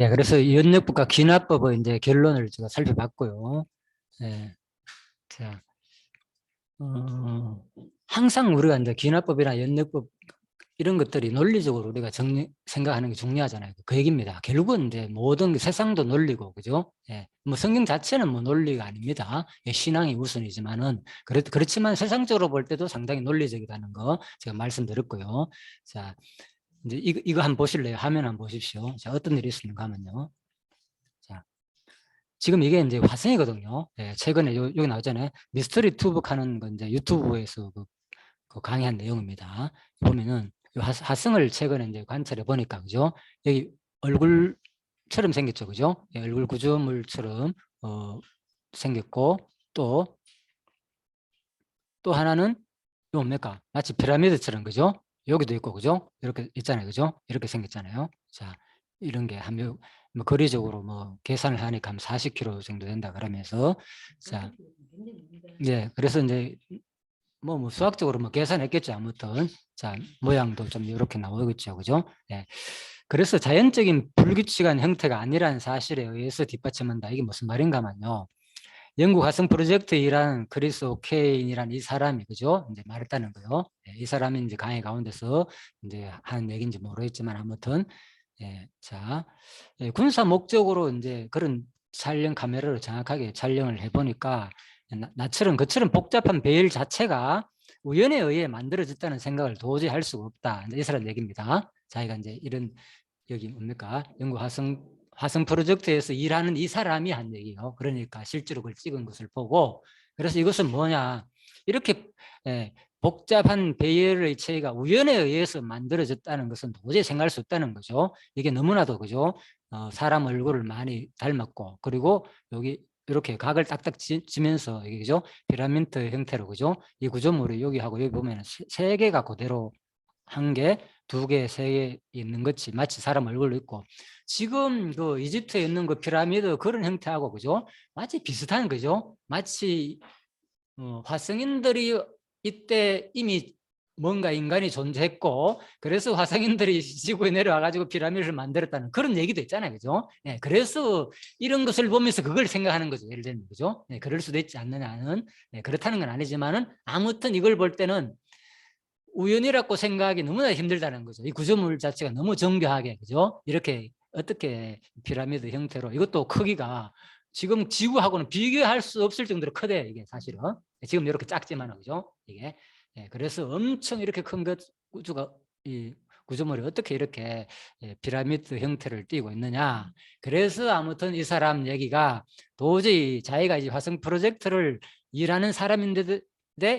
예, 그래서 연역법과 기납법의 이제 결론을 제가 살펴봤고요. 예, 자, 항상 우리가 이제 기납법이나 연역법 이런 것들이 논리적으로 우리가 생각하는 게 중요하잖아요. 그 얘기입니다. 결국은 이제 모든 세상도 논리고, 그죠? 예, 뭐 성경 자체는 뭐 논리가 아닙니다. 예, 신앙이 우선이지만은, 그렇지만 세상적으로 볼 때도 상당히 논리적이라는 거 제가 말씀드렸고요. 자, 이제 이거 한번 보실래요? 화면 한번 보십시오. 자, 어떤 일이 있습니까 하면요. 자, 지금 이게 이제 화성이거든요. 예, 최근에 여기 나오잖아요. 미스터리 투북 하는 거 이제 유튜브에서 그 강의한 내용입니다. 보면은 화성을 최근에 이제 관찰해 보니까, 그죠? 여기 얼굴처럼 생겼죠, 그죠? 예, 얼굴 구조물처럼 생겼고, 또 하나는 이 뭡니까? 마치 피라미드처럼, 그죠? 여기도 있고, 그죠? 이렇게 있잖아요, 그죠? 이렇게 생겼잖아요. 자, 이런 게 한 뭐 거리적으로 뭐 계산을 하니까 한 40km 정도 된다 그러면서, 자, 예, 그래서 이제 뭐 수학적으로 뭐 계산했겠죠, 아무튼. 자, 모양도 좀 이렇게 나오겠죠, 그죠? 예. 그래서 자연적인 불규칙한 형태가 아니라는 사실에 의해서 뒷받침한다. 이게 무슨 말인가면요. 영국 화성 프로젝트에 일한 크리스 오케인이라는 이 사람이, 그죠? 이제 말했다는 거요. 예, 이 사람이 이제 강의 가운데서 이제 하는 얘기인지 모르겠지만 아무튼, 예, 자, 예, 군사 목적으로 이제 그런 촬영 카메라로 정확하게 촬영을 해보니까 나처럼 그처럼 복잡한 배열 자체가 우연에 의해 만들어졌다는 생각을 도저히 할 수가 없다. 이 사람 얘기입니다. 자기가 이제 이런 여기 뭡니까? 영국 화성 프로젝트에서 일하는 이 사람이 한 얘기예요. 그러니까 실제로 그걸 찍은 것을 보고, 그래서 이것은 뭐냐? 이렇게 복잡한 배열의 체계가 우연에 의해서 만들어졌다는 것은 도저히 생각할 수 없다는 거죠. 이게 너무나도, 그죠? 사람 얼굴을 많이 닮았고, 그리고 여기 이렇게 각을 딱딱 지면서 이게, 그죠? 피라미드 형태로, 그죠? 이 구조물이 여기하고 여기 보면 세 개가 그대로 한 개, 두 개, 세 개 있는 것이 마치 사람 얼굴로 있고, 지금 그 이집트에 있는 그 피라미드 그런 형태하고, 그죠? 마치 비슷한, 그죠? 마치 화성인들이 이때 이미 뭔가 인간이 존재했고, 그래서 화성인들이 지구에 내려와 가지고 피라미드를 만들었다는 그런 얘기도 있잖아요, 그죠? 예, 그래서 이런 것을 보면서 그걸 생각하는 거죠, 예를 들면, 그죠? 예, 그럴 수도 있지 않느냐는, 예, 그렇다는 건 아니지만은 아무튼 이걸 볼 때는 우연이라고 생각하기 너무나 힘들다는 거죠. 이 구조물 자체가 너무 정교하게, 그죠? 이렇게 어떻게 피라미드 형태로, 이것도 크기가 지금 지구하고는 비교할 수 없을 정도로 크대요, 이게 사실은. 지금 이렇게 작지만, 그죠? 이게. 예, 그래서 엄청 이렇게 큰 것, 이 구조물이 어떻게 이렇게 피라미드 형태를 띠고 있느냐. 그래서 아무튼 이 사람 얘기가 도저히 자기가 이제 화성 프로젝트를 일하는 사람인데도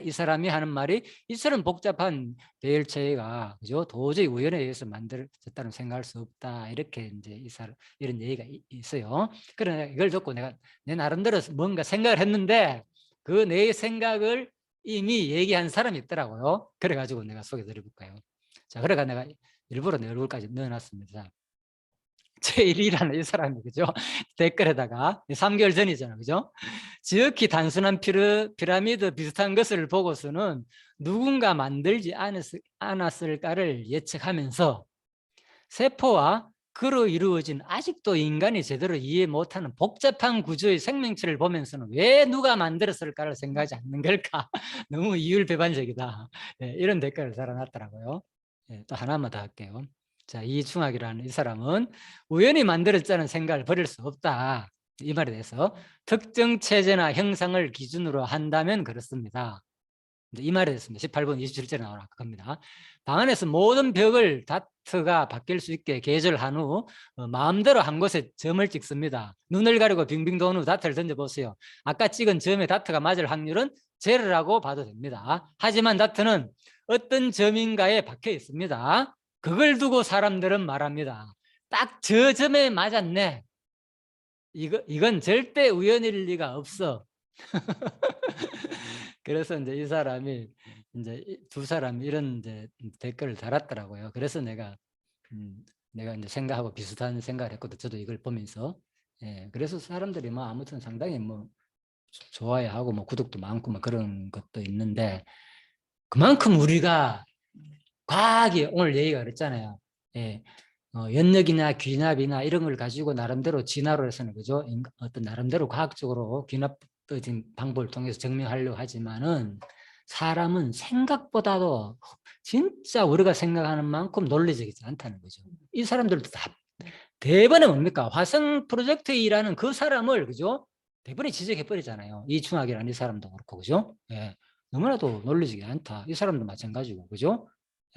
이 사람이 하는 말이 이처럼 복잡한 대열체가, 그죠? 도저히 우연에 의해서 만들어졌다는 생각할 수 없다. 이렇게 이제 이런 얘기가 있어요. 그러나 이걸 듣고 내가 내 나름대로 뭔가 생각을 했는데 그 내 생각을 이미 얘기한 사람이 있더라고요. 그래가지고 내가 소개드려볼까요? 자, 그래가 내가 일부러 내 얼굴까지 넣어놨습니다. 제1위라는 이 사람이, 그죠? 댓글에다가 3개월 전이잖아, 그죠? 지극히 단순한 피라미드 비슷한 것을 보고서는 누군가 만들지 않았을까를 예측하면서 세포와 그로 이루어진 아직도 인간이 제대로 이해 못하는 복잡한 구조의 생명체를 보면서는 왜 누가 만들었을까를 생각하지 않는 걸까? 너무 이율배반적이다. 네, 이런 댓글을 달아놨더라고요. 네, 또 하나만 더 할게요. 자, 이충학이라는 이 사람은 우연히 만들었다는 생각을 버릴 수 없다. 이 말에 대해서 특정 체제나 형상을 기준으로 한다면 그렇습니다. 이 말에 대해서 18번 27절에 나오는 겁니다. 방 안에서 모든 벽을 다트가 바뀔 수 있게 개조한 후 마음대로 한 곳에 점을 찍습니다. 눈을 가리고 빙빙 도는 후 다트를 던져보세요. 아까 찍은 점에 다트가 맞을 확률은 제로라고 봐도 됩니다. 하지만 다트는 어떤 점인가에 박혀 있습니다. 그걸 두고 사람들은 말합니다. 딱 저 점에 맞았네. 이건 절대 우연일 리가 없어. 그래서 이제 이 사람이 이제 두 사람이 이런 이제 댓글을 달았더라고요. 그래서 내가 이제 생각하고 비슷한 생각을 했거든. 저도 이걸 보면서. 예, 그래서 사람들이 뭐 아무튼 상당히 뭐 좋아해하고 뭐 구독도 많고 뭐 그런 것도 있는데, 그만큼 우리가 과학이 오늘 얘기가 그랬잖아요. 예, 연력이나 귀납이나 이런 걸 가지고 나름대로 진화로 해서는 그죠? 어떤 나름대로 과학적으로 귀납된 방법을 통해서 증명하려고 하지만은 사람은 생각보다도 진짜 우리가 생각하는 만큼 논리적이지 않다는 거죠. 이 사람들도 다 대번에 뭡니까? 화성 프로젝트에 일하는 그 사람을 그죠? 대번에 지적해 버리잖아요. 이충학이라는 이 사람도 그렇고 그죠? 예. 너무나도 논리적이지 않다. 이 사람도 마찬가지고 그죠?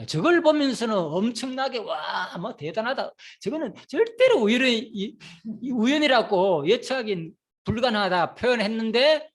예, 저걸 보면서는 엄청나게 와, 뭐 대단하다. 저거는 절대로 우연이라고 예측하기 불가능하다 표현했는데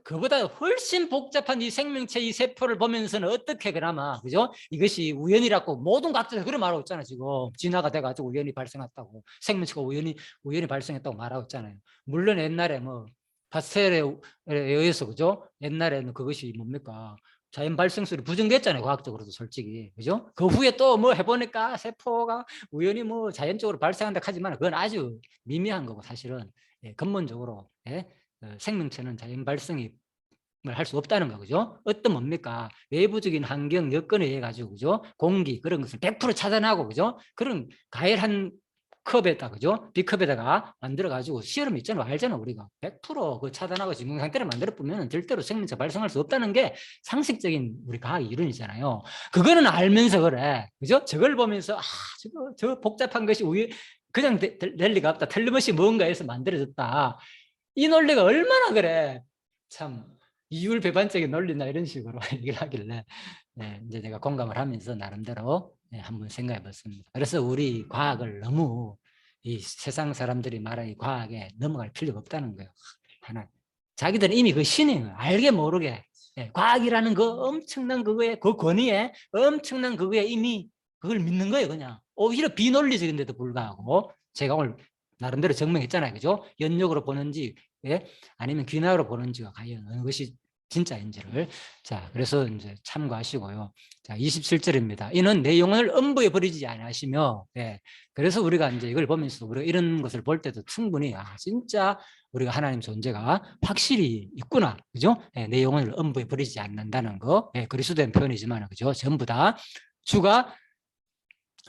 그보다 훨씬 복잡한 이 생명체 이 세포를 보면서는 어떻게 그나마 그죠? 이것이 우연이라고 모든 과학자들 그런 말하고 있잖아요. 지금 진화가 돼가지고 우연히 발생했다고 생명체가 우연히 발생했다고 말하고 있잖아요. 물론 옛날에 뭐 파스텔에 의해서 그죠? 옛날에는 그것이 뭡니까? 자연 발생술이 부정됐잖아요. 과학적으로도 솔직히 그죠? 그 후에 또 뭐 해보니까 세포가 우연히 뭐 자연적으로 발생한다 하지만 그건 아주 미미한 거고 사실은 예, 근본적으로 예, 생명체는 자연 발생이 할 수 없다는 거죠. 어떤 뭡니까? 외부적인 환경 여건에 의해 가지고 그죠? 공기 그런 것을 100% 차단하고 그죠? 그런 가열한 컵에다 그죠? B컵에다가 만들어 가지고 시럽 있잖아요. 알잖아요. 우리가 100%그 차단하고 진공 상태를 만들어 보면 절대로 생명체 발생할 수 없다는 게 상식적인 우리 과학 이론이잖아요. 그거는 알면서 그래. 그죠? 저걸 보면서 저 복잡한 것이 그냥 될 리가 없다. 틀림없이 뭔가에서 만들어졌다. 이 논리가 얼마나 그래. 참 이율 배반적인 논리나 이런 식으로 얘기를 하길래 네, 이제 내가 공감을 하면서 나름대로 네, 한번 생각해 봤습니다. 그래서 우리 과학을 너무 이 세상 사람들이 말하는 이 과학에 넘어갈 필요가 없다는 거예요. 하나 자기들은 이미 그 신인 거예요. 알게 모르게 네, 과학이라는 그 엄청난 그거에 그 권위에 엄청난 그거에 이미 그걸 믿는 거예요. 그냥 오히려 비논리적인데도 불구하고 제가 오늘 나름대로 증명했잖아요. 그죠? 연력으로 보는지 예? 아니면 귀나로 보는지가 과연 어느 것이 진짜인지를 자 그래서 이제 참고하시고요. 자 27절입니다. 이는 내 영혼을 음부에 버리지 아니하시며 예, 그래서 우리가 이제 이걸 보면서 우리가 이런 것을 볼 때도 충분히 진짜 우리가 하나님 존재가 확실히 있구나 그죠? 예, 내 영혼을 음부에 버리지 않는다는 거 예, 그리스도된 표현이지만 그죠? 전부 다 주가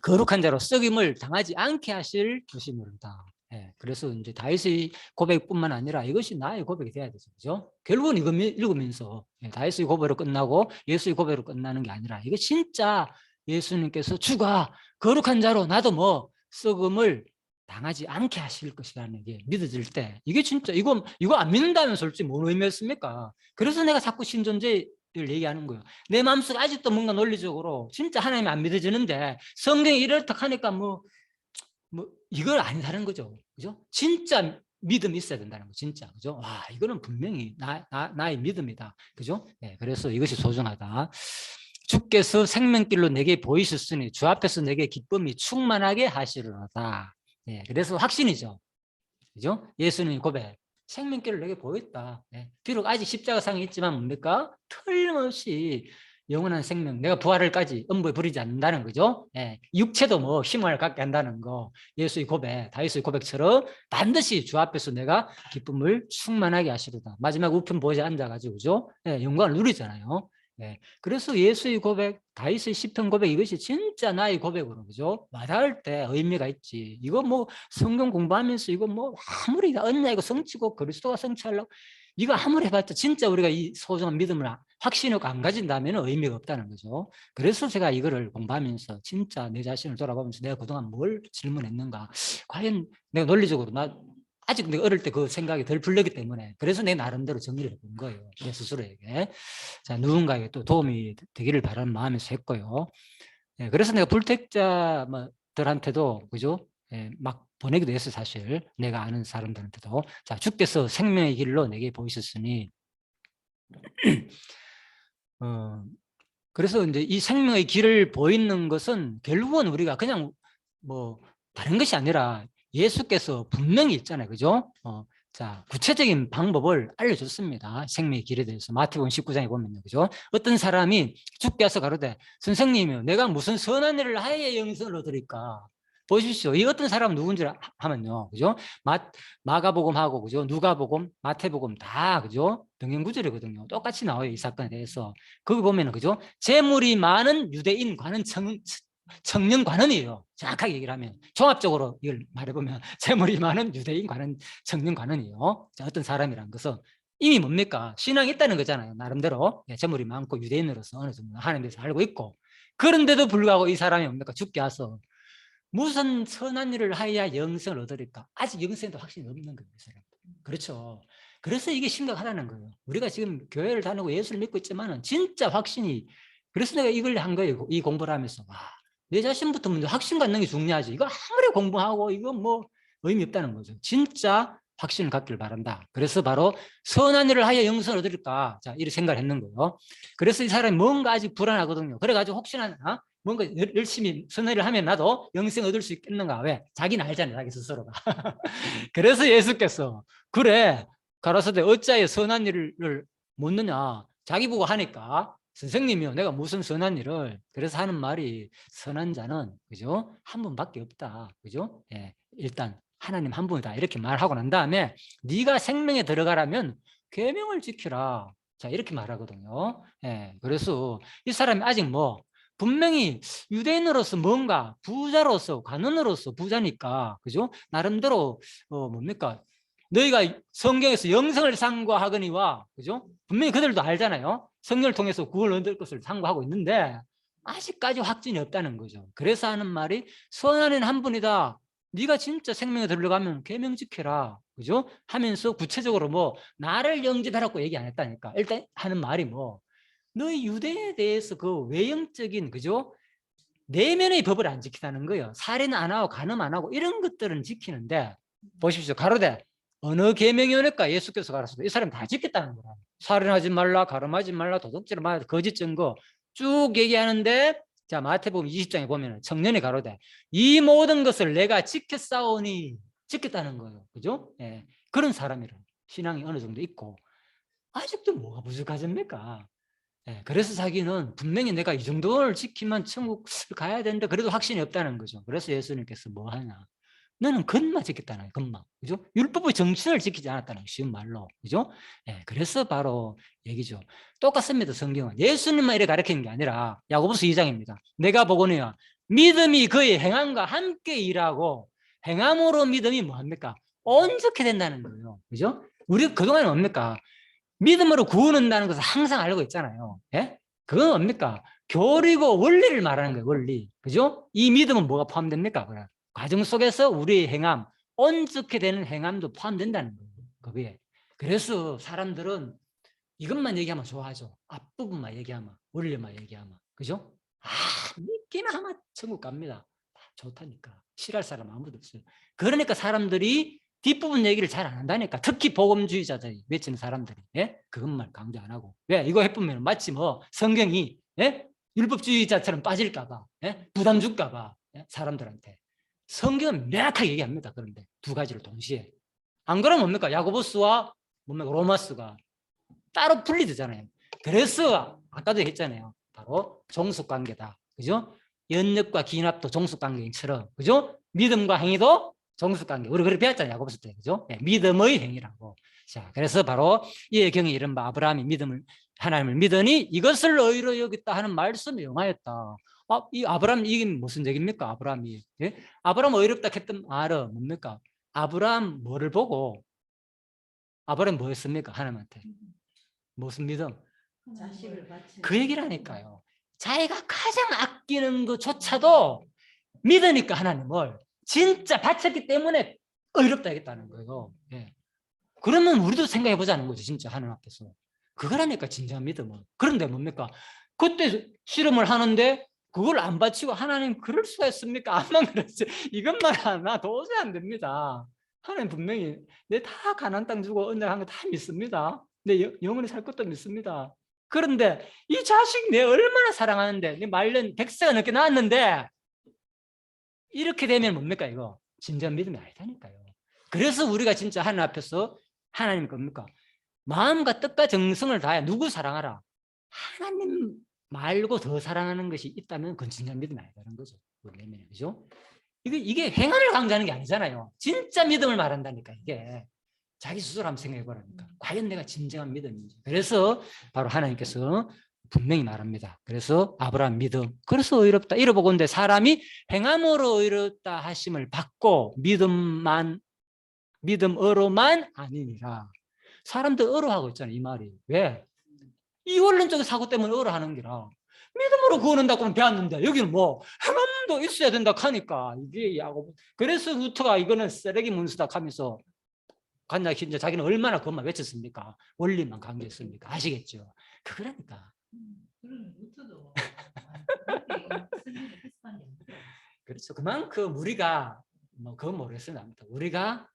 거룩한 자로 썩임을 당하지 않게 하실 것이므로다. 예, 그래서 이제 다윗의 고백뿐만 아니라 이것이 나의 고백이 돼야 되죠, 그죠? 결국은 이거 읽으면서 다윗의 고백으로 끝나고 예수의 고백으로 끝나는 게 아니라 이거 진짜 예수님께서 주가 거룩한 자로 나도 뭐 썩음을 당하지 않게 하실 것이라는 게 믿어질 때 이게 진짜 이거 안 믿는다면 솔직히 뭔 의미였습니까? 그래서 내가 자꾸 신존재 얘기하는 거예요. 내 마음속에 아직도 뭔가 논리적으로 진짜 하나님이 안 믿어지는데 성경이 이렇다 하니까 뭐 이걸 아니다는 거죠. 그죠? 진짜 믿음이 있어야 된다는 거 진짜. 그죠? 와, 이거는 분명히 나의 믿음이다. 그죠? 네, 그래서 이것이 소중하다. 주께서 생명길로 내게 보이셨으니 주 앞에서 내게 기쁨이 충만하게 하시리로다. 네, 그래서 확신이죠. 그죠? 예수님 고백. 생명길을 내게 보였다. 네. 비록 아직 십자가상이 있지만 뭡니까? 틀림없이 영원한 생명, 내가 부활을까지 음부에 부리지 않는다는 거죠. 예. 육체도 뭐 힘을 갖게 한다는 거. 예수의 고백, 다윗의 고백처럼 반드시 주 앞에서 내가 기쁨을 충만하게 하시리다. 마지막 우편 보좌에 앉아가지고 그죠? 예, 영광을 누리잖아요. 네. 그래서 예수의 고백, 다윗의 시편 고백 이것이 진짜 나의 고백으로 그죠? 와닿을 때 의미가 있지. 이거 뭐 성경 공부하면서 이거 뭐 아무리 언냐 이거 성취고 그리스도가 성취하려고 이거 아무리 해봤자 진짜 우리가 이 소중한 믿음을 확신하고 안 가진다면 의미가 없다는 거죠. 그래서 제가 이거를 공부하면서 진짜 내 자신을 돌아보면서 내가 그동안 뭘 질문했는가? 과연 내가 논리적으로 아직 내가 어릴 때 그 생각이 덜 풀렸기 때문에 그래서 내 나름대로 정리를 해본 거예요. 내 스스로에게. 자, 누군가에게 또 도움이 되기를 바라는 마음에서 했고요. 예, 그래서 내가 불택자들한테도 그죠? 예, 막 보내기도 했어요, 사실. 내가 아는 사람들한테도. 자, 주께서 생명의 길로 내게 보이셨으니 그래서 이제 이 생명의 길을 보이는 것은 결국은 우리가 그냥 뭐 다른 것이 아니라 예수께서 분명히 있잖아요. 그죠? 자, 구체적인 방법을 알려줬습니다. 생명의 길에 대해서. 마태복음 19장에 보면요. 그죠? 어떤 사람이 주께 와서 가로되 선생님이요. 내가 무슨 선한 일을 하여야 영생을 얻으리까? 보십시오. 이 어떤 사람은 누군지 하면요. 그죠? 마가복음하고, 그죠? 누가복음, 마태복음 다, 그죠? 동행구절이거든요. 똑같이 나와요. 이 사건에 대해서. 거기 보면은, 그죠? 재물이 많은 유대인과는 청년관원이에요. 정확하게 얘기를 하면. 종합적으로 이걸 말해보면 재물이 많은 유대인관원, 청년관원이에요. 자, 어떤 사람이란 것은 이미 뭡니까? 신앙이 있다는 거잖아요. 나름대로. 재물이 많고 유대인으로서 어느 정도 하나님에 대해서 알고 있고. 그런데도 불구하고 이 사람이 뭡니까? 죽게 와서 무슨 선한 일을 하여야 영생을 얻으리까? 아직 영생도 확신이 없는 거예요. 이 사람. 그렇죠. 그래서 이게 심각하다는 거예요. 우리가 지금 교회를 다니고 예수를 믿고 있지만은 진짜 확신이, 그래서 내가 이걸 한 거예요. 이 공부를 하면서. 와, 내 자신부터 먼저 확신 갖는 게 중요하지. 이거 아무리 공부하고 이거 뭐 의미 없다는 거죠. 진짜 확신을 갖기를 바란다. 그래서 바로 선한 일을 하여 영생을 얻을까? 자, 이렇게 생각을 했는 거예요. 그래서 이 사람이 뭔가 아직 불안하거든요. 그래가지고 혹시나 뭔가 열심히 선한 일을 하면 나도 영생 얻을 수 있겠는가? 왜? 자기는 알잖아요. 자기 스스로가. 그래서 예수께서 그래, 가라사대 어찌하여 선한 일을 묻느냐? 자기 보고 하니까 선생님이요, 내가 무슨 선한 일을, 그래서 하는 말이 선한 자는, 그죠? 한 분밖에 없다. 그죠? 예, 일단 하나님 한 분이다. 이렇게 말하고 난 다음에 네가 생명에 들어가라면 계명을 지키라. 자, 이렇게 말하거든요. 예, 그래서 이 사람이 아직 뭐 분명히 유대인으로서 뭔가 부자로서 관원으로서 부자니까, 그죠? 나름대로 뭡니까? 너희가 성경에서 영생을 상고하거니와, 그죠? 분명히 그들도 알잖아요. 성령을 통해서 구원을 얻을 것을 상고하고 있는데 아직까지 확진이 없다는 거죠. 그래서 하는 말이 선하는 한 분이다. 네가 진짜 생명에 들어가면 계명 지켜라, 그죠? 하면서 구체적으로 뭐 나를 영접하라고 얘기 안 했다니까. 일단 하는 말이 뭐 너희 유대에 대해서 그 외형적인, 그죠? 내면의 법을 안 지키다는 거예요. 살인 안 하고 간음 안 하고 이런 것들은 지키는데, 보십시오. 가로되 어느 계명이 오니까 예수께서 가르쳐도 이 사람 다 지켰다는 거라. 살인하지 말라, 가늠하지 말라, 도둑질 말라, 거짓 증거 쭉 얘기하는데, 자, 마태복음 20장에 보면 청년이 가로되 이 모든 것을 내가 지켰사오니, 지켰다는 거예요. 그죠? 예. 그런 사람이라 신앙이 어느 정도 있고 아직도 뭐가 부족하십니까? 예, 그래서 자기는 분명히 내가 이 정도를 지키면 천국 가야 되는데 그래도 확신이 없다는 거죠. 그래서 예수님께서 뭐 하냐? 너는 건만 지켰다는 거예요. 건만. 그죠? 율법의 정신을 지키지 않았다는 거예요. 쉬운 말로. 그죠? 예, 그래서 바로 얘기죠. 똑같습니다. 성경은. 예수님만 이렇게 가르치는 게 아니라 야고보서 2장입니다. 내가 보거니와 믿음이 그의 행함과 함께 일하고 행함으로 믿음이 뭐합니까? 온전케 된다는 거예요. 그죠? 우리 그동안에 뭡니까? 믿음으로 구원 한다는 것을 항상 알고 있잖아요. 예? 그건 뭡니까? 교리고 원리를 말하는 거예요. 원리. 그죠? 이 믿음은 뭐가 포함됩니까? 그래. 과정 속에서 우리의 행함, 온전케 되는 행함도 포함된다는 거예요. 거기에. 그래서 사람들은 이것만 얘기하면 좋아하죠. 앞부분만 얘기하면, 원리만 얘기하면. 그죠? 아, 믿기만 하면 천국 갑니다. 좋다니까. 싫어할 사람 아무도 없어요. 그러니까 사람들이 뒷부분 얘기를 잘 안 한다니까. 특히 복음주의자들이 외치는 사람들이. 예? 그것만 강조 안 하고. 왜? 이거 해보면 마치 뭐 성경이, 예? 율법주의자처럼 빠질까 봐. 예? 부담 줄까 봐. 예? 사람들한테. 성경은 명확하게 얘기합니다. 그런데 두 가지를 동시에. 안 그러면 뭡니까? 야고보스와 뭡니까? 로마스가 따로 분리되잖아요. 그래서 아까도 했잖아요. 바로 종속관계다. 그죠? 연력과 기납도 종속관계인처럼, 그죠? 믿음과 행위도 종속관계. 우리 그렇게 배웠잖아요. 야고보서 때. 그죠? 네, 믿음의 행위라고. 자, 그래서 바로 이의 경에 이른바 아브라함이 믿음을, 하나님을 믿으니 이것을 의로 여겼다 하는 말씀이 용하였다. 이 아브라함, 이게 무슨 얘기입니까? 아브라함이. 예? 아브라함 의롭다 했던 말은 뭡니까? 아브라함 뭐를 보고 아브라함 뭐였습니까? 하나님한테. 무슨 믿음? 자식을 바치는 그 얘기를 하니까요. 자기가 가장 아끼는 것조차도 믿으니까 하나님을 진짜 바쳤기 때문에 의롭다 하겠다는 거예요. 예. 그러면 우리도 생각해 보자는 거죠. 진짜 하나님 앞에서. 그거라니까 진정한 믿음은. 그런데 뭡니까? 그때 실험을 하는데 그걸 안 바치고 하나님 그럴 수가 있습니까? 안만 그렇지. 이것만 하나 도저히 안 됩니다. 하나님 분명히 내 다 가나안 땅 주고 언약한 거 다 믿습니다. 내 영원히 살 것도 믿습니다. 그런데 이 자식 내 얼마나 사랑하는데 내 말년 100세가 넘게 나왔는데 이렇게 되면 뭡니까 이거? 진정한 믿음이 아니다니까요. 그래서 우리가 진짜 하나님 앞에서 하나님 겁니까? 마음과 뜻과 정성을 다해 누구 사랑하라? 하나님 말고 더 사랑하는 것이 있다면 그건 진정한 믿음이 아니다는 거죠. 우리 내면에. 그죠? 이게 행함을 강조하는 게 아니잖아요. 진짜 믿음을 말한다니까 이게. 자기 스스로 한번 생각해 보라니까. 과연 내가 진정한 믿음인지. 그래서 바로 하나님께서 분명히 말합니다. 그래서 아브라함 믿음. 그래서 의롭다. 이러보건대 사람이 행함으로 의롭다 하심을 받고 믿음으로만 아니니라. 사람들 의로하고 있잖아요. 이 말이. 왜? 이 원론적인 사고 때문에 의로하는 게라. 믿음으로 구원한다고는 배웠는데 여기는 뭐 행함도 있어야 된다 하니까 이게 야곱. 그래서 루터가 이거는 쓰레기 문수다 하면서 간다 이제 자기는 얼마나 그것만 외쳤습니까? 원리만 강조했습니까? 아시겠죠? 그러니까. 그런 루트도 그렇죠. 그만큼 우리가 뭐 그건 모르겠습니다. 아무튼 우리가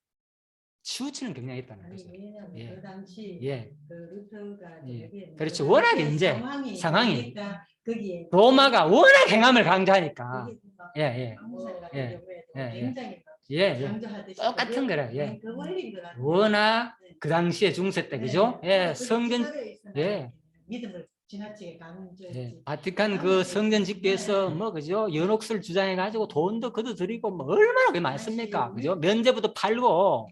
치우치는 경향이 있다는 거죠. 왜냐하면 예. 그 당시 예. 그 루터가 예. 저기에 그렇죠. 그 워낙 당시에 이제 상황이 그러니까 거기에 로마가 워낙 행함을 강조하니까. 거기에 막 예, 예. 항무사 같은 예. 경우에도 예, 예. 굉장히 막 예, 예. 강조하듯이 똑같은 거래. 예. 그 원리인 것 같아요. 워낙 네. 그 당시에 중세 때 그죠? 예, 성전 예. 믿음을 지나치게 강조했지. 예, 바티칸 그 성전 짓기에서 뭐 그죠? 연옥수를 주장해 가지고 돈도 그도 드리고 뭐 얼마나 그게 많습니까? 그죠? 면제부도 팔고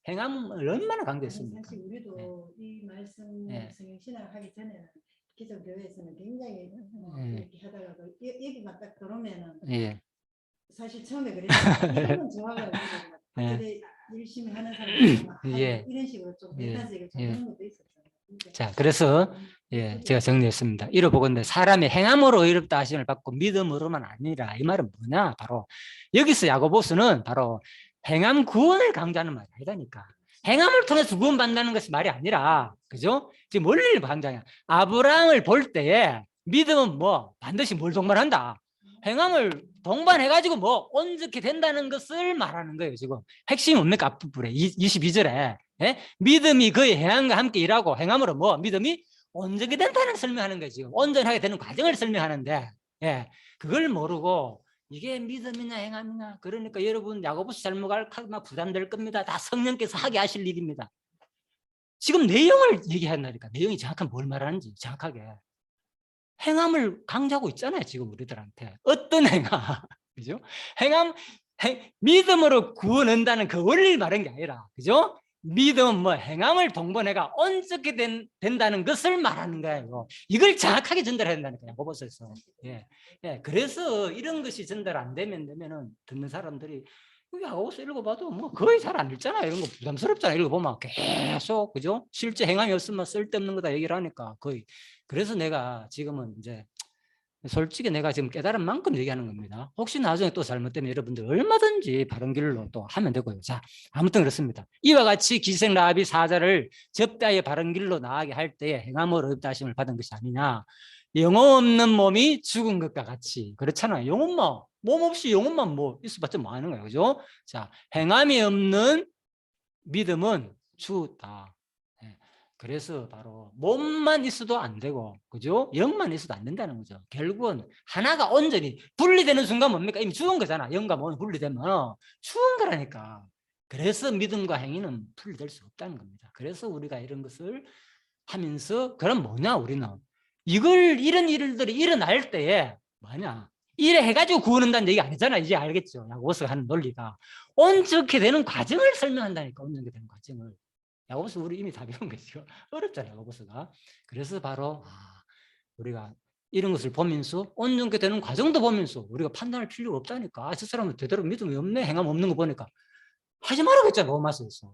행함을 얼마나 강조했습니까? 사실 우리도 이 말씀 예. 성경 신학 하기 전에는 기존 교회에서는 굉장히 예. 이렇게 하다가도 여기만 딱 들어오면은 예. 사실 처음에 그랬어요. 이런 좋아가지고 예. 그래 열심히 하는 사람이 예. 이런 식으로 좀 예. 비판적으로 좀 예. 그런 것도 있었어요. 자, 그래서 예, 제가 정리했습니다. 이러보건대 사람이 행함으로 의롭다 하심을 받고 믿음으로만 아니라 이 말은 뭐냐? 바로 여기서 야고보스는 바로 행함 구원을 강조하는 말이 아니라니까. 행함을 통해서 구원받는다는 것이 말이 아니라, 그죠? 지금 원리를 강조하냐? 아브라함을 볼 때에 믿음은 뭐 반드시 뭘 동반한다. 행함을 동반해가지고 뭐 온전히 된다는 것을 말하는 거예요. 지금 핵심이 뭡니까? 앞부분에 22절에 예? 믿음이 그의 행함과 함께 일하고 행함으로 뭐 믿음이 온전히 된다는 설명하는 거예요. 지금 온전하게 되는 과정을 설명하는데 예, 그걸 모르고 이게 믿음이냐 행함이냐 그러니까 여러분 야고보서 잘못 알면 부담될 겁니다. 다 성령께서 하게 하실 일입니다. 지금 내용을 얘기한다니까. 내용이 정확한 뭘 말하는지 정확하게 행함을 강조하고 있잖아요. 지금 우리들한테 어떤 행함 그죠? 믿음으로 구원한다는 그 원리를 말한 게 아니라 그죠? 믿음 뭐 행함을 동반해가 온전히 된다는 것을 말하는 거예요. 이걸 정확하게 전달해야 된다니까요. 야고보서에서. 예. 예. 그래서 이런 것이 전달 안 되면은 듣는 사람들이 야고보서 읽어봐도 뭐 거의 잘 안 읽잖아요. 이런 거 부담스럽잖아요. 읽어보면 계속 그죠? 실제 행함이 없으면 쓸데없는 거다 얘기를 하니까 거의. 그래서 내가 지금은 이제 솔직히 내가 지금 깨달은 만큼 얘기하는 겁니다. 혹시 나중에 또 잘못되면 여러분들 얼마든지 바른 길로 또 하면 되고요. 자, 아무튼 그렇습니다. 이와 같이 기생 라합이 사자를 접대하여 바른 길로 나가게 할 때에 행함으로 의롭다 하심을 받은 것이 아니냐. 영혼 없는 몸이 죽은 것과 같이. 그렇잖아요. 영혼만, 몸 없이 영혼만 뭐 있어봤자 뭐 하는 거예요. 그죠? 자, 행함이 없는 믿음은 죽었다. 그래서 바로 몸만 있어도 안 되고 그죠? 영만 있어도 안 된다는 거죠. 결국은 하나가 온전히 분리되는 순간 뭡니까? 이미 죽은 거잖아. 영과 몸이 분리되면 죽은 거라니까. 그래서 믿음과 행위는 분리될 수 없다는 겁니다. 그래서 우리가 이런 것을 하면서 그럼 뭐냐 우리는 이런 일들이 일어날 때에 뭐냐 이래 해가지고 구원한다는 얘기 아니잖아. 이제 알겠죠? 야고보스가 하는 논리가 온전히 되는 과정을 설명한다니까. 온전히 되는 과정을. 야고보서 우리 이미 다 배운 거죠. 어렵잖아요, 야고보서가. 그래서 바로 우리가 이런 것을 보면서 온전히 되는 과정도 보면서 우리가 판단할 필요가 없다니까. 저 사람은 제대로 믿음이 없네, 행함 없는 거 보니까 하지 말라고 했잖아, 로마서에서.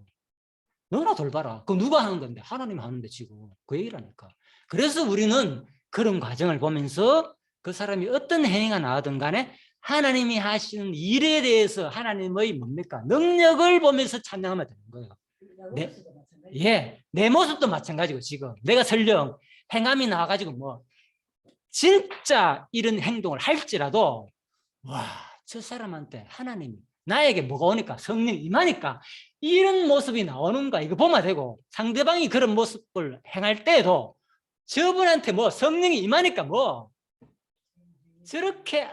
너나 돌봐라. 그거 누가 하는 건데? 하나님 하는데 지금 그 얘기라니까. 그래서 우리는 그런 과정을 보면서 그 사람이 어떤 행위가 나오든 간에 하나님이 하시는 일에 대해서 하나님의 뭡니까? 능력을 보면서 찬양하면 되는 거예요. 예, 내 모습도 마찬가지고 지금 내가 설령 행함이 나와가지고 뭐 진짜 이런 행동을 할지라도 와, 저 사람한테 하나님이 나에게 뭐가 오니까 성령이 임하니까 이런 모습이 나오는가 이거 보면 되고 상대방이 그런 모습을 행할 때에도 저분한테 뭐 성령이 임하니까 뭐 저렇게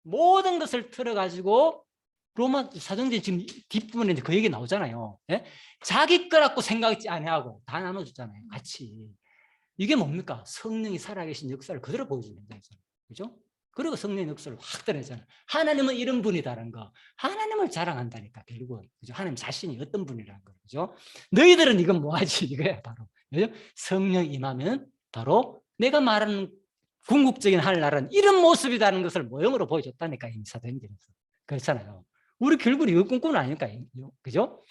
모든 것을 틀어가지고 로마 사도행전 지금 뒷부분에 그 얘기 나오잖아요. 예? 자기 거라고 생각지 아니하고 다 나눠줬잖아요. 같이. 이게 뭡니까? 성령이 살아계신 역사를 그대로 보여주는 거죠. 그죠? 그리고 성령의 역사를 확 드러내잖아요. 하나님은 이런 분이다라는 거. 하나님을 자랑한다니까, 결국은. 그죠? 하나님 자신이 어떤 분이라는 거죠. 너희들은 이건 뭐하지? 이거야, 바로. 그죠? 성령 임하면 바로 내가 말하는 궁극적인 하늘나라는 이런 모습이라는 것을 모형으로 보여줬다니까, 이 사도행전에서. 그렇잖아요. 우리 결국 이거 꿈꾸는 아닐까, 그죠?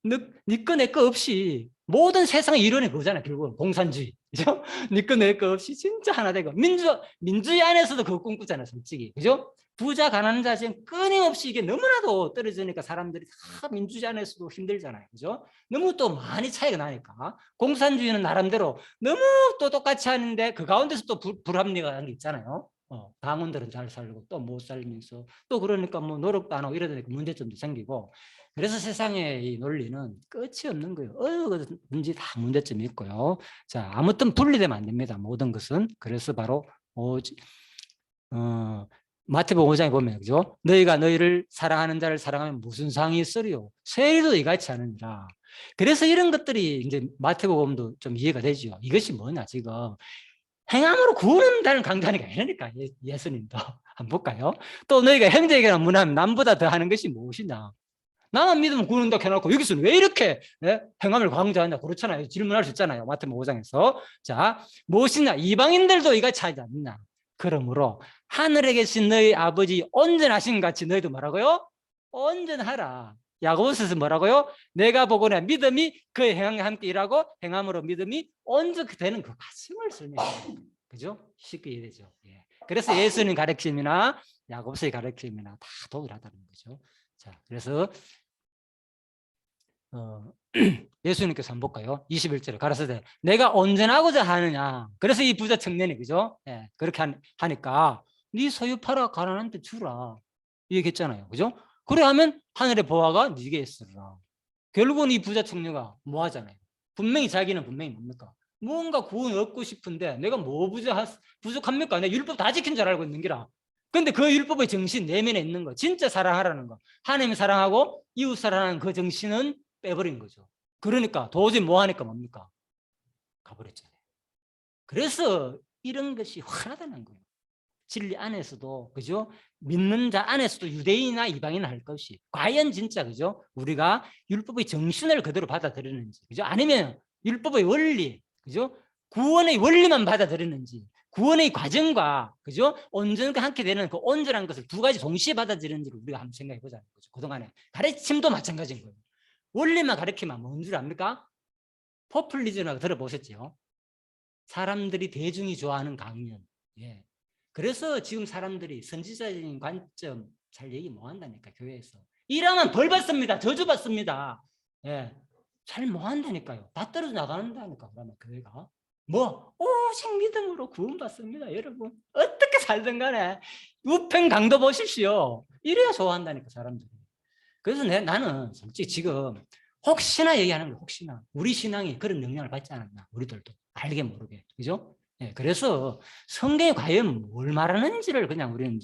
네 거 내 거 없이 모든 세상의 이론이 그거잖아요. 결국은 공산주의, 그죠? 네 거 내 거 없이 진짜 하나 되고 민주주의 안에서도 그거 꿈꾸잖아요, 솔직히, 그죠? 부자 가난자 지금 끊임없이 이게 너무나도 떨어지니까 사람들이 다 민주주의 안에서도 힘들잖아요, 그죠? 너무 또 많이 차이가 나니까 공산주의는 나름대로 너무 또 똑같이 하는데 그 가운데서 또 불합리한 게 있잖아요. 당원들은 잘 살고 또 못 살면서 또 그러니까 뭐 노력도 안 하고 이러다 보니까 문제점도 생기고. 그래서 세상의 이 논리는 끝이 없는 거예요. 뭐든지 다 문제점이 있고요. 자, 아무튼 분리되면 안 됩니다. 모든 것은. 그래서 바로 마태복음 5장에 보면, 그죠? 너희가 너희를 사랑하는 자를 사랑하면 무슨 상이 있으리요? 세리도 이같이 하느니라. 그래서 이런 것들이 이제 마태복음도 좀 이해가 되죠. 이것이 뭐냐, 지금. 행함으로 구원한다는 강조하니까 이러니까, 예수님도. 한번 볼까요? 또 너희가 형제에게나 문하면 남보다 더 하는 것이 무엇이냐? 나만 믿으면 구원한다 해놓고 여기서는 왜 이렇게 행함을 강조하냐, 그렇잖아요. 질문할 수 있잖아요. 마태복음 5장에서. 자, 무엇이냐? 이방인들도 이같이 하지 않느냐? 그러므로 하늘에 계신 너희 아버지 온전하신 같이 너희도 뭐라고요? 온전하라. 야고보서에서 뭐라고요? 내가 보거나 믿음이 그의 행함과 함께 일하고 행함으로 믿음이 온전되는 그 가슴을 설명해요. 그죠? 쉽게 이해되죠. 예. 그래서 예수님 가르침이나 야고보서의 가르침이나 다 동일하다는 거죠. 자, 그래서 예수님께서 한번 볼까요? 21절에 가라사대 내가 온전하고자 하느냐. 그래서 이 부자 청년이, 그죠? 예, 그렇게 하니까 네 소유 팔아 가난한테 주라, 이 얘기했잖아요, 그죠? 그래 하면 하늘의 보화가 네게 있으리라. 결국은 이 부자 청년가 뭐 하잖아요. 분명히 자기는 분명히 뭡니까? 무언가 구원 얻고 싶은데 내가 뭐 부족합니까? 내가 율법 다 지킨 줄 알고 있는 기라. 근데 그 율법의 정신 내면에 있는 거, 진짜 사랑하라는 거, 하나님 사랑하고 이웃 사랑하는 그 정신은 빼버린 거죠. 그러니까 도저히 뭐 하니까 뭡니까? 가버렸잖아요. 그래서 이런 것이 화나다는 거예요. 진리 안에서도, 그죠? 믿는 자 안에서도 유대인이나 이방인이나 할 것이 과연 진짜, 그죠? 우리가 율법의 정신을 그대로 받아들이는지, 그죠? 아니면 율법의 원리, 그죠? 구원의 원리만 받아들이는지, 구원의 과정과, 그죠? 온전과 함께 되는 그 온전한 것을 두 가지 동시에 받아들이는지를 우리가 한번 생각해 보자는 거죠. 그동안에 가르침도 마찬가지인 거예요. 원리만 가르치면 뭔 줄 압니까? 포퓰리즘이라고 들어보셨죠? 사람들이 대중이 좋아하는 강연. 예. 그래서 지금 사람들이 선지자적인 관점 잘 얘기 못 한다니까, 교회에서. 이러면 벌 받습니다. 저주 받습니다. 예. 잘 못 한다니까요. 다 떨어져 나간다니까, 그러면 교회가. 뭐, 오직 믿음으로 구원받습니다. 여러분. 어떻게 살든 간에 우편 강도 보십시오. 이래야 좋아한다니까, 사람들이. 그래서 나는 솔직히 지금 혹시나 얘기하는 거예요. 혹시나 우리 신앙이 그런 영향을 받지 않았나, 우리들도 알게 모르게, 그죠? 예, 그래서 성경이 과연 뭘 말하는지를 그냥 우리는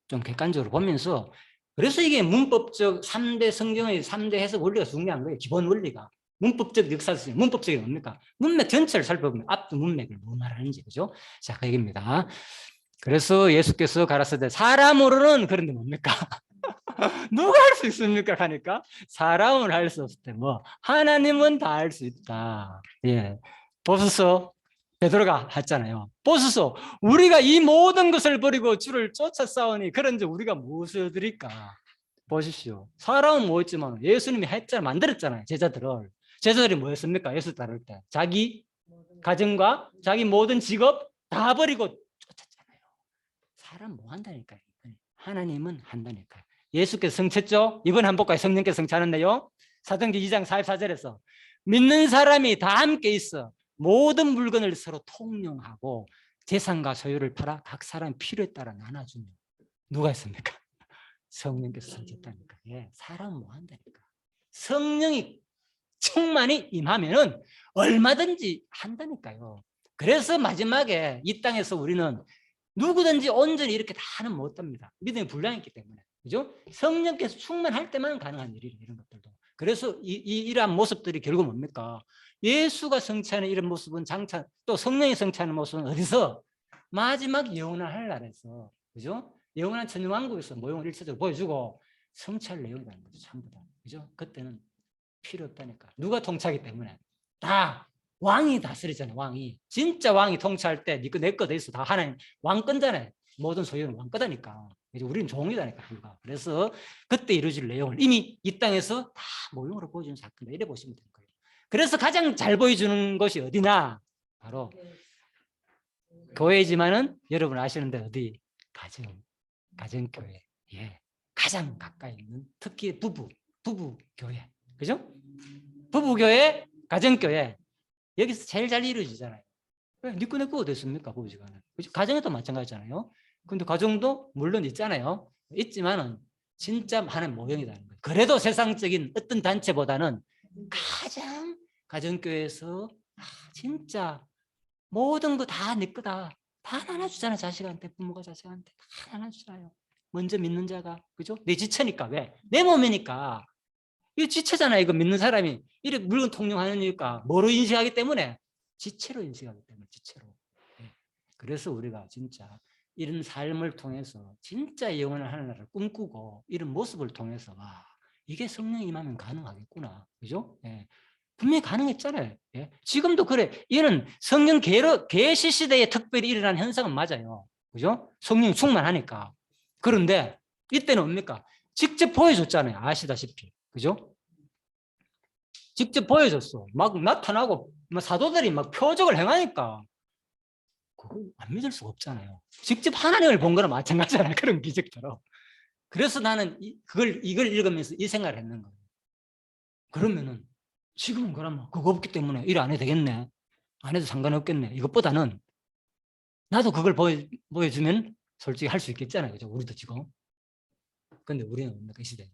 좀 객관적으로 보면서, 그래서 이게 문법적 3대 성경의 3대 해석 원리가 중요한 거예요. 기본 원리가. 문법적 역사적, 문법적이 뭡니까? 문맥 전체를 살펴보면 앞뒤 문맥을 뭐 말하는지, 그죠? 자, 그 얘기입니다. 그래서 예수께서 가라사대 사람으로는 그런데 뭡니까? 누가 할 수 있습니까? 하니까 사람은 할 수 없을 때 뭐 하나님은 다 할 수 있다. 예, 보소서, 베드로가 했잖아요. 보소서, 우리가 이 모든 것을 버리고 주를 쫓아 싸우니 그런지 우리가 무엇을 드릴까? 보십시오. 사람은 뭐였지만 예수님이 했잖아요. 만들었잖아요. 제자들이 뭐였습니까? 예수 따를 때 자기 가정과 자기 모든 직업 다 버리고 쫓았잖아요. 사람 뭐 한다니까요. 하나님은 한다니까요. 예수께서 성취했죠. 이번 한복까지 성령께서 성취하는 내용, 사도행전 2장 44절에서 믿는 사람이 다 함께 있어 모든 물건을 서로 통용하고 재산과 소유를 팔아 각 사람 필요에 따라 나눠주는. 누가 했습니까? 성령께서 성취했다니까. 예, 사람은 뭐 한다니까. 성령이 충만히 임하면은 얼마든지 한다니까요. 그래서 마지막에 이 땅에서 우리는 누구든지 온전히 이렇게 다는 못합니다. 믿음이 불량했기 때문에. 그죠? 성령께서 충만할 때만 가능한 일이에요. 이런 것들도. 그래서 이러한 모습들이 결국 뭡니까? 예수가 성취하는 이런 모습은 장차, 또 성령이 성취하는 모습은 어디서? 마지막 영원한 하늘나라에서. 그죠? 영원한 천년왕국에서 모형을 일차적으로 보여주고 성취할 내용이라는 거죠. 전부 다. 그죠? 그때는 필요 없다니까. 누가 통치하기 때문에. 다 왕이 다스리잖아요. 왕이 진짜 왕이 통치할 때 니거 내 거 돼 있어. 다 하나님 왕권잖아요. 모든 소유는 왕권이니까. 이제 우리는 종이다니까. 그래서 그때 이루어질 내용을 이미 이 땅에서 다 모형으로 보여주는 사건이다. 이래 보시면 되는 거예요. 그래서 가장 잘 보여주는 것이 어디나 바로 교회지만은 여러분 아시는데 어디 가정교회. 예, 가장 가까이 있는 특히 부부 교회, 그죠? 부부 교회, 가정교회 여기서 제일 잘 이루어지잖아요. 왜 니꺼 내 거가 됐습니까? 부부지간은. 가정에도 마찬가지잖아요. 근데 가정도 물론 있잖아요. 있지만은 진짜 하나님 모형이라는 거예요. 그래도 세상적인 어떤 단체보다는 가장 가정교회에서 진짜 모든 거 다 내 거다. 다 나눠주잖아요. 자식한테, 부모가 자식한테 다 나눠주잖아요. 먼저 믿는 자가, 그죠? 내 지체니까. 왜? 내 몸이니까. 이거 지체잖아요. 이거 믿는 사람이 이렇게 물건 통용하는 이유가 뭐로 인식하기 때문에 지체로 인식하기 때문에 지체로. 네. 그래서 우리가 진짜 이런 삶을 통해서 진짜 영원한 하나님을 꿈꾸고 이런 모습을 통해서 와, 이게 성령이 임하면 가능하겠구나. 그죠? 네. 분명히 가능했잖아요. 예? 지금도 그래. 이는 성령 계시 시대에 특별히 일어난 현상은 맞아요. 그죠? 성령 충만하니까. 그런데 이때는 뭡니까? 직접 보여줬잖아요. 아시다시피. 그죠? 직접 보여줬어. 막 나타나고 사도들이 막 표적을 행하니까 그걸 안 믿을 수가 없잖아요. 직접 하나님을 본 거랑 마찬가지잖아요. 그런 기적처럼. 그래서 나는 이걸 읽으면서 이 생각을 했는 거예요. 그러면은 지금은 그러면 그거 없기 때문에 일 안 해도 되겠네. 안 해도 상관없겠네. 이것보다는 나도 그걸 보여주면 솔직히 할 수 있겠잖아요. 그죠? 우리도 지금. 근데 우리는 그 시대에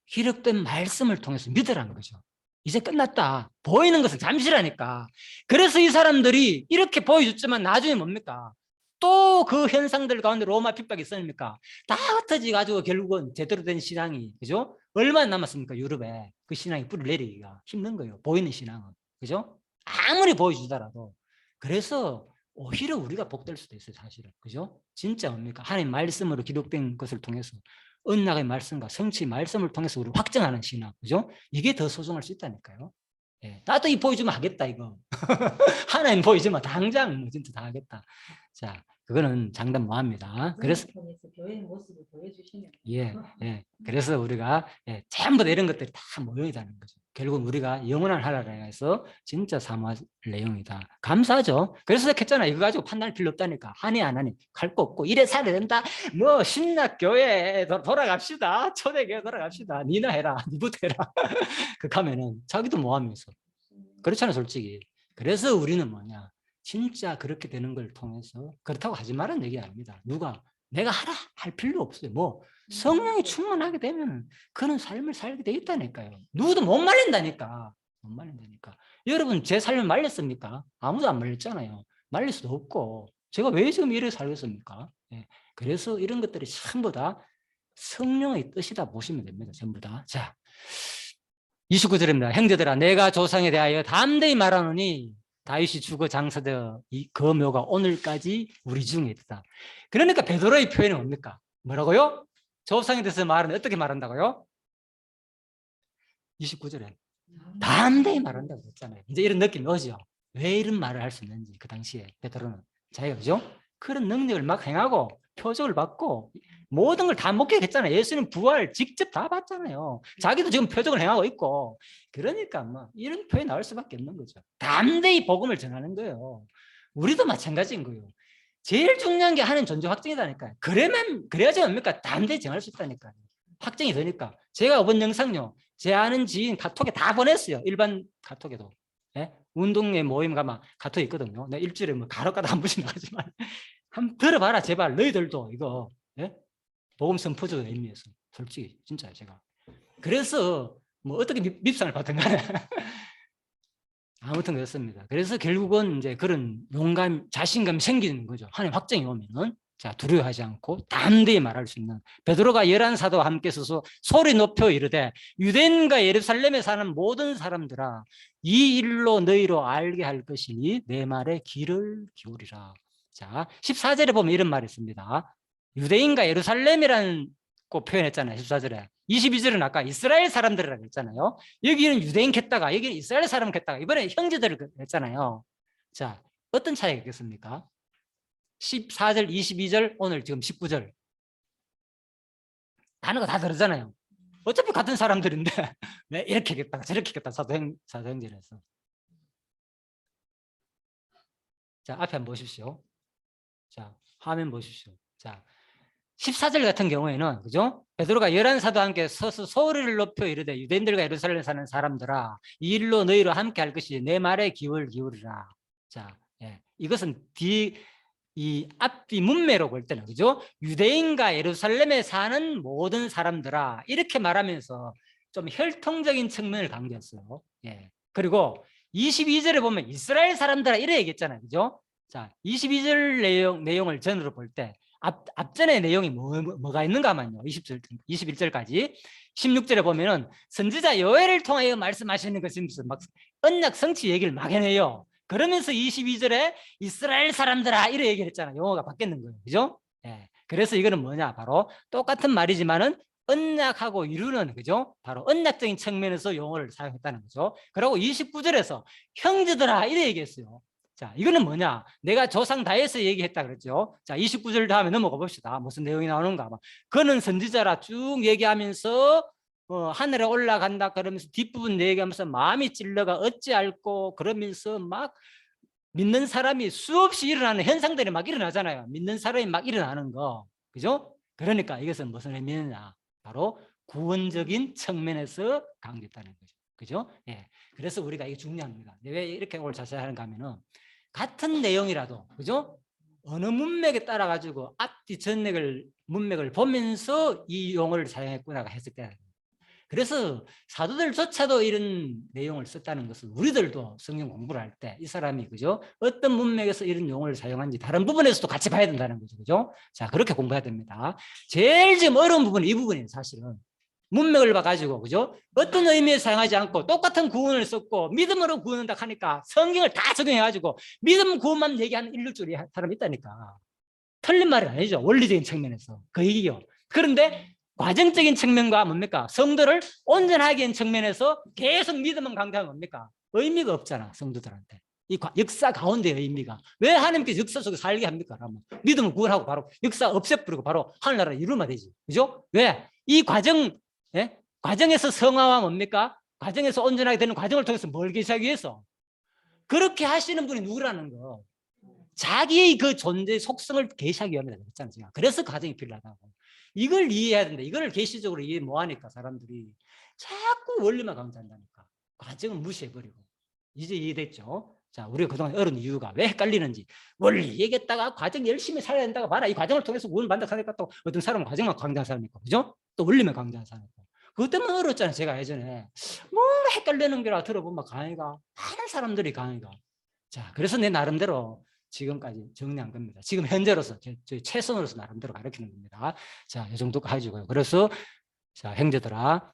기록된 말씀을 통해서 믿으라는 거죠. 이제 끝났다. 보이는 것은 잠시라니까. 그래서 이 사람들이 이렇게 보여줬지만 나중에 뭡니까? 또 그 현상들 가운데 로마 핍박이 있습니까? 다 흩어져가지고 결국은 제대로 된 신앙이, 그죠? 얼마나 남았습니까? 유럽에 그 신앙이 뿌리 내리기가 힘든 거예요. 보이는 신앙은. 그죠? 아무리 보여주더라도. 그래서 오히려 우리가 복될 수도 있어요, 사실은. 그죠? 진짜 뭡니까? 하나님 말씀으로 기록된 것을 통해서 언약의 말씀과 성취의 말씀을 통해서 우리 확정하는 신앙, 그죠? 이게 더 소중할 수 있다니까요. 예, 나도 이 보여주면 하겠다, 이거. 하나님 보여주면 당장 뭐 진짜 다 하겠다. 자, 그거는 장담 못 합니다. 그래서 교회의 모습을 보여주시면 예. 그래서 우리가 전부 다 이런 것들이 다 모형이라는 거죠. 결국 우리가 영원한 하나님에 해서 진짜 사모할 내용이다. 감사하죠. 그래서 했잖아. 이거 가지고 판단할 필요 없다니까. 하니 안 하니 갈 거 없고 이래 살아야 된다. 뭐 신약교회 돌아갑시다. 초대교회 돌아갑시다. 니나 해라. 니부터 해라. 그렇게 하면은 자기도 뭐하면서. 그렇잖아 솔직히. 그래서 우리는 뭐냐. 진짜 그렇게 되는 걸 통해서 그렇다고 하지 말라는 얘기 아닙니다. 누가 내가 하라 할 필요 없어요. 뭐 성령이 충만하게 되면 그런 삶을 살게 돼 있다니까요. 누구도 못 말린다니까. 못 말린다니까. 여러분 제 삶을 말렸습니까? 아무도 안 말렸잖아요. 말릴 수도 없고 제가 왜 지금 이렇게 살겠습니까? 예. 그래서 이런 것들이 전부 다 성령의 뜻이다 보시면 됩니다. 전부 다. 자, 29절입니다. 형제들아 내가 조상에 대하여 담대히 말하노니 다윗이 죽어 장사되어 그 묘가 오늘까지 우리 중에 있다. 그러니까 베드로의 표현은 뭡니까? 뭐라고요? 조상에 대해서 말하는 어떻게 말한다고요? 29절에 담대히 말한다고 했잖아요. 이제 이런 느낌이 오죠. 왜 이런 말을 할 수 있는지 그 당시에 베드로는 자기가 그죠? 그런 능력을 막 행하고 표적을 받고 모든 걸 다 목격했잖아요. 예수님 부활 직접 다 봤잖아요. 자기도 지금 표적을 행하고 있고 그러니까 뭐 이런 표현이 나올 수밖에 없는 거죠. 담대히 복음을 전하는 거예요. 우리도 마찬가지인 거예요. 제일 중요한 게 하나님 존재 확증이다니까요. 그래야지 뭡니까? 담대히 전할 수 있다니까요. 확증이 되니까. 제가 이번 영상요. 제 아는 지인 카톡에 다 보냈어요. 일반 카톡에도. 예? 운동회 모임 가면 카톡 있거든요. 내가 일주일에 뭐 가로가다 한 번씩 나가지만 한번 들어봐라 제발 너희들도 이거. 예? 복음 선포자의 의미에서 솔직히 진짜 제가 그래서 뭐 어떻게 밉상을 받든 간에 아무튼 그렇습니다. 그래서 결국은 이제 그런 용감, 자신감 생기는 거죠. 하나님 확정이 오면은 자 두려워하지 않고 담대히 말할 수 있는 베드로가 11사도와 함께 서서 소리 높여 이르되 유대인과 예루살렘에 사는 모든 사람들아 이 일로 너희로 알게 할 것이니 내 말에 귀를 기울이라. 자 14절에 보면 이런 말이 있습니다. 유대인과 예루살렘이라는 표현했잖아요. 14절에. 22절은 아까 이스라엘 사람들이라고 했잖아요. 여기는 유대인 겠다가 여기는 이스라엘 사람 겠다가 이번에 형제들을 했잖아요. 자, 어떤 차이가 있겠습니까? 14절, 22절, 오늘 지금 19절. 단어가 다 다르잖아요. 어차피 같은 사람들인데 왜 이렇게 겠다가 저렇게 겠다 사도행전에서. 자, 앞에 한번 보십시오. 자, 화면 보십시오. 자, 14절 같은 경우에는 그죠? 베드로가 11사도와 함께 서서 소리를 높여 이르되 유대인들과 예루살렘에 사는 사람들아 이 일로 너희로 함께 할 것이 내 말에 기울이라. 자, 예. 이것은 이 앞뒤 문맥으로 볼 때는 그죠? 유대인과 예루살렘에 사는 모든 사람들아 이렇게 말하면서 좀 혈통적인 측면을 강조했어요. 예. 그리고 22절에 보면 이스라엘 사람들아 이래 얘기했잖아요. 그죠? 자, 22절 내용을 전으로 볼 때 앞전의 내용이 뭐가 있는가 하면요. 21절까지 16절에 보면은 선지자 요엘을 통하여 말씀하시는 것이 무슨 막 언약 성취 얘기를 막 해내요. 그러면서 22절에 이스라엘 사람들아 이래 얘기를 했잖아요. 용어가 바뀌는 거예요. 그죠? 예. 그래서 이거는 뭐냐? 바로 똑같은 말이지만은 언약하고 이루는 그죠? 바로 언약적인 측면에서 용어를 사용했다는 거죠. 그리고 29절에서 형제들아 이래 얘기했어요. 자, 이거는 뭐냐? 내가 조상 다윗을 얘기했다 그랬죠. 자, 29절 다음에 넘어가 봅시다. 무슨 내용이 나오는가? 그는 선지자라 쭉 얘기하면서 하늘에 올라간다 그러면서 뒷부분 얘기하면서 마음이 찔러가 어찌 앓고 그러면서 막 믿는 사람이 수없이 일어나는 현상들이 막 일어나잖아요. 믿는 사람이 막 일어나는 거. 그죠? 그러니까 이것은 무슨 의미냐? 바로 구원적인 측면에서 강조했다는 거죠. 그죠? 예. 그래서 우리가 이게 중요합니다. 왜 이렇게 오늘 자세히 하는가 하면은 같은 내용이라도 그죠? 어느 문맥에 따라 가지고 앞뒤 전맥을 문맥을 보면서 이 용어를 사용했구나 했을 때 그래서 사도들조차도 이런 내용을 썼다는 것은 우리들도 성경 공부를 할 때 이 사람이 그죠? 어떤 문맥에서 이런 용어를 사용한지 다른 부분에서도 같이 봐야 된다는 거죠. 그죠? 자, 그렇게 공부해야 됩니다. 제일 지금 어려운 부분은 이 부분이에요, 사실은. 문맥을 봐가지고, 그죠? 어떤 의미에서 사용하지 않고 똑같은 구원을 썼고 믿음으로 구원한다 하니까 성경을 다 적용해가지고 믿음 구원만 얘기하는 일률주의 사람이 있다니까. 틀린 말이 아니죠. 원리적인 측면에서. 그 얘기요. 그런데 과정적인 측면과 뭡니까? 성도를 온전하게 하는 측면에서 계속 믿음만 강조하면 뭡니까? 의미가 없잖아, 성도들한테. 이 역사 가운데의 의미가. 왜 하나님께서 역사 속에 살게 합니까? 그러면 믿음을 구원하고 바로 역사 없애버리고 바로 하늘나라 이루면 되지. 그죠? 왜? 이 과정, 예? 과정에서 성화와 뭡니까? 과정에서 온전하게 되는 과정을 통해서 뭘 계시하기 위해서? 그렇게 하시는 분이 누구라는 거. 자기의 그 존재의 속성을 계시하기 위함이다 그랬잖아요. 그래서 과정이 필요하다고. 이걸 이해해야 된다. 이걸 계시적으로 이해 못하니까 사람들이 자꾸 원리만 강조한다니까. 과정을 무시해버리고. 이제 이해됐죠? 자, 우리가 그동안 어려운 이유가 왜 헷갈리는지. 원리 얘기했다가 과정 열심히 살아야 된다가 봐라. 이 과정을 통해서 구원을 받는다 하니까 또 어떤 사람은 과정만 강조하는 사람이 있고, 그죠? 또 원리만 강조하는 사람이 있고. 그것 때문에 어렵잖아요. 제가 예전에 뭐 헷갈리는 게라 들어보면 강의가 많은 사람들이 강의가. 자, 그래서 내 나름대로 지금까지 정리한 겁니다. 지금 현재로서 저희 최선으로서 나름대로 가르치는 겁니다. 자, 이 정도 가지고요. 그래서 자, 형제들아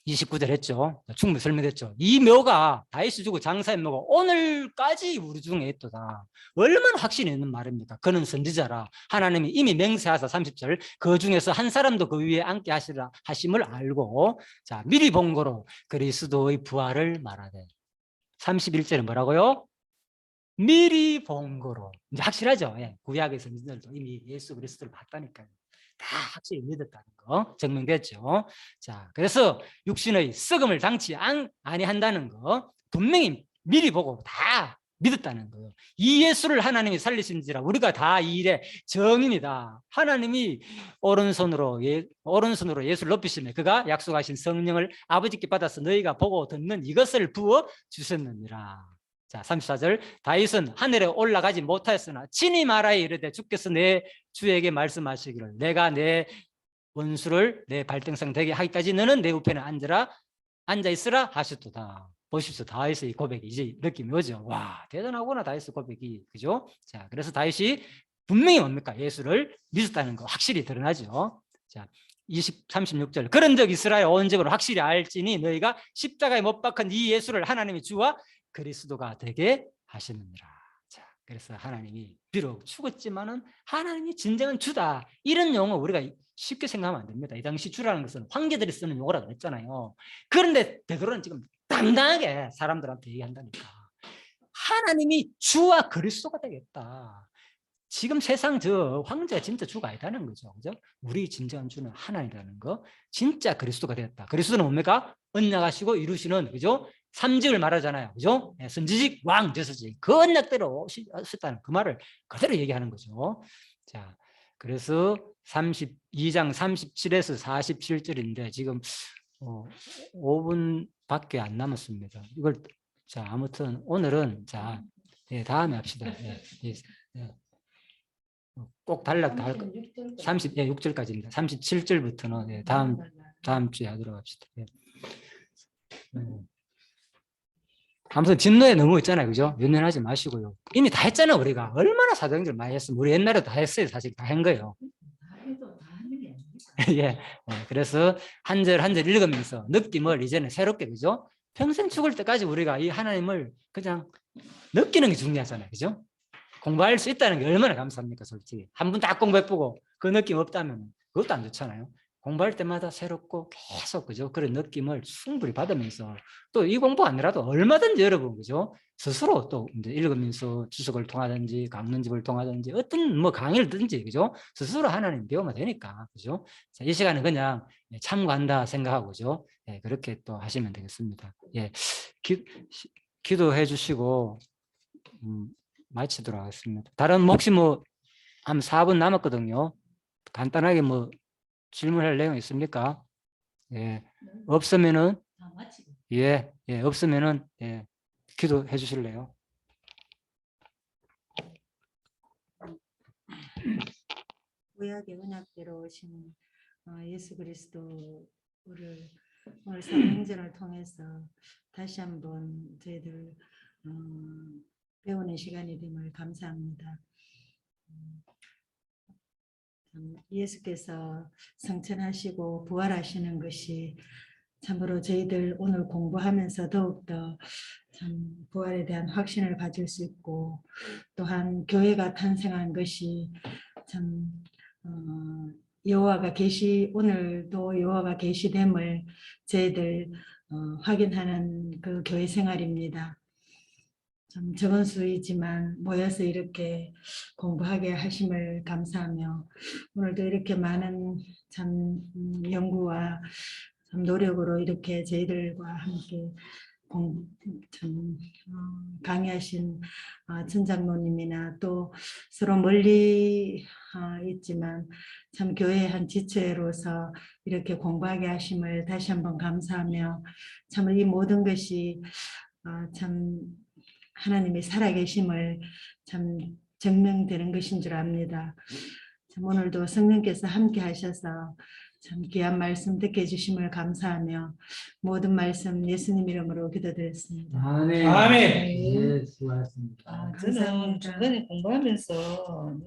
29절 했죠. 충분히 설명했죠. 이 묘가 다윗이 주고 장사의 묘가 오늘까지 우리 중에 있도다. 얼마나 확신이 있는 말입니까? 그는 선지자라 하나님이 이미 맹세하사 30절 그 중에서 한 사람도 그 위에 앉게 하시라 하심을 알고 자, 미리 본 거로 그리스도의 부활을 말하되 31절은 뭐라고요? 미리 본 거로. 이제 확실하죠. 예. 구약의 선지자들도 이미 예수 그리스도를 봤다니까요. 다 확실히 믿었다는 거 증명됐죠. 자, 그래서 육신의 썩음을 당치 아니한다는 거 분명히 미리 보고 다 믿었다는 거예요. 이 예수를 하나님이 살리신지라 우리가 다 이 일의 정인이다. 하나님이 오른손으로 예수를 높이시며 그가 약속하신 성령을 아버지께 받아서 너희가 보고 듣는 이것을 부어 주셨느니라. 자, 34절 다윗은 하늘에 올라가지 못하였으나 친히 말하여 이르되 주께서 내 주에게 말씀하시기를 내가 내 원수를 내 발등상 되게 하기까지 너는 내 우편에 앉아 있으라 하셨도다. 보십시오. 다윗의 이 고백이 이제 느낌이 오죠. 와, 대단하구나 다윗의 고백이. 그죠? 자, 그래서 다윗이 분명히 뭡니까? 예수를 믿었다는 거 확실히 드러나죠. 자, 36절 그런즉 이스라엘 온 집으로 확실히 알지니 너희가 십자가에 못 박힌 이 예수를 하나님의 주와 그리스도가 되게 하시느니라. 자, 그래서 하나님이 비록 죽었지만은 하나님이 진정한 주다. 이런 용어 우리가 쉽게 생각하면 안 됩니다. 이 당시 주라는 것은 황제들이 쓰는 용어라고 그랬잖아요. 그런데 베드로는 지금 당당하게 사람들한테 얘기한다니까. 하나님이 주와 그리스도가 되겠다. 지금 세상 저 황제가 진짜 주가 아니다는 거죠. 그죠? 우리 진정한 주는 하나님이라는 거. 진짜 그리스도가 되었다. 그리스도는 뭡니까? 언약하시고 이루시는, 그죠? 삼직을 말하잖아요. 그죠? 네, 선지직, 왕, 저서직. 그 언약대로 오셨다는 그 말을 그대로 얘기하는 거죠. 자, 그래서 32장 37에서 47절인데 지금 5분밖에 안 남았습니다. 이걸 자, 아무튼 오늘은 자, 예, 다음에 합시다. 예, 예, 예. 꼭 달락 다 할 거. 36절까지입니다. 37절부터는 예, 다음 주에 하도록 합시다. 예. 아무튼 진노에 너무 있잖아요, 그죠? 연연하지 마시고요. 이미 다 했잖아요, 우리가. 얼마나 사도행전 많이 했으면 우리 옛날에 다 했어요, 사실 다 한 거예요. 예, 그래서 한 절 한 절 읽으면서 느낌을 이제는 새롭게, 그죠? 평생 죽을 때까지 우리가 이 하나님을 그냥 느끼는 게 중요하잖아요, 그죠? 공부할 수 있다는 게 얼마나 감사합니까, 솔직히. 한 번 딱 공부해보고 그 느낌 없다면 그것도 안 좋잖아요. 공부할 때마다 새롭고 계속, 그죠? 그런 느낌을 충분히 받으면서 또 이 공부 아니라도 얼마든지 여러분, 그죠? 스스로 또 이제 읽으면서 주석을 통하든지 강론집을 통하든지 어떤 뭐 강의를 듣든지, 그죠? 스스로 하나님 배우면 되니까, 그죠? 자, 이 시간은 그냥 참고한다 생각하고, 그죠? 예, 그렇게 또 하시면 되겠습니다. 예, 기도해 주시고, 마치도록 하겠습니다. 다른 혹시 뭐 한 4분 남았거든요. 간단하게 뭐 질문할 내용 있습니까? 예, 없으면은 예, 없으면은 예, 기도해 주실래요? 구약의 언약대로 오신 예수 그리스도를 오늘 사도행전을 통해서 다시 한번 저희들 배우는 시간이 됨을 감사합니다. 예수께서 성천하시고 부활하시는 것이 참으로 저희들 오늘 공부하면서 더욱더 참 부활에 대한 확신을 가질 수 있고, 또한 교회가 탄생한 것이 참 여호와가 오늘도 여호와가 계시됨을 저희들 확인하는 그 교회 생활입니다. 참 적은 수이지만 모여서 이렇게 공부하게 하심을 감사하며, 오늘도 이렇게 많은 참 연구와 참 노력으로 이렇게 저희들과 함께 강의하신 천장로님이나 또 서로 멀리 있지만 참 교회의 한 지체로서 이렇게 공부하게 하심을 다시 한번 감사하며, 참 이 모든 것이 참 하나님이 살아계심을 참 증명되는 것인 줄 압니다. 참 오늘도 성령께서 함께 하셔서 참 귀한 말씀 듣게 해주심을 감사하며 모든 말씀 예수님 이름으로 기도드렸습니다. 아멘. 아멘. 예, 수고하셨습니다. 감사합니다. 저는 중간에 공부하면서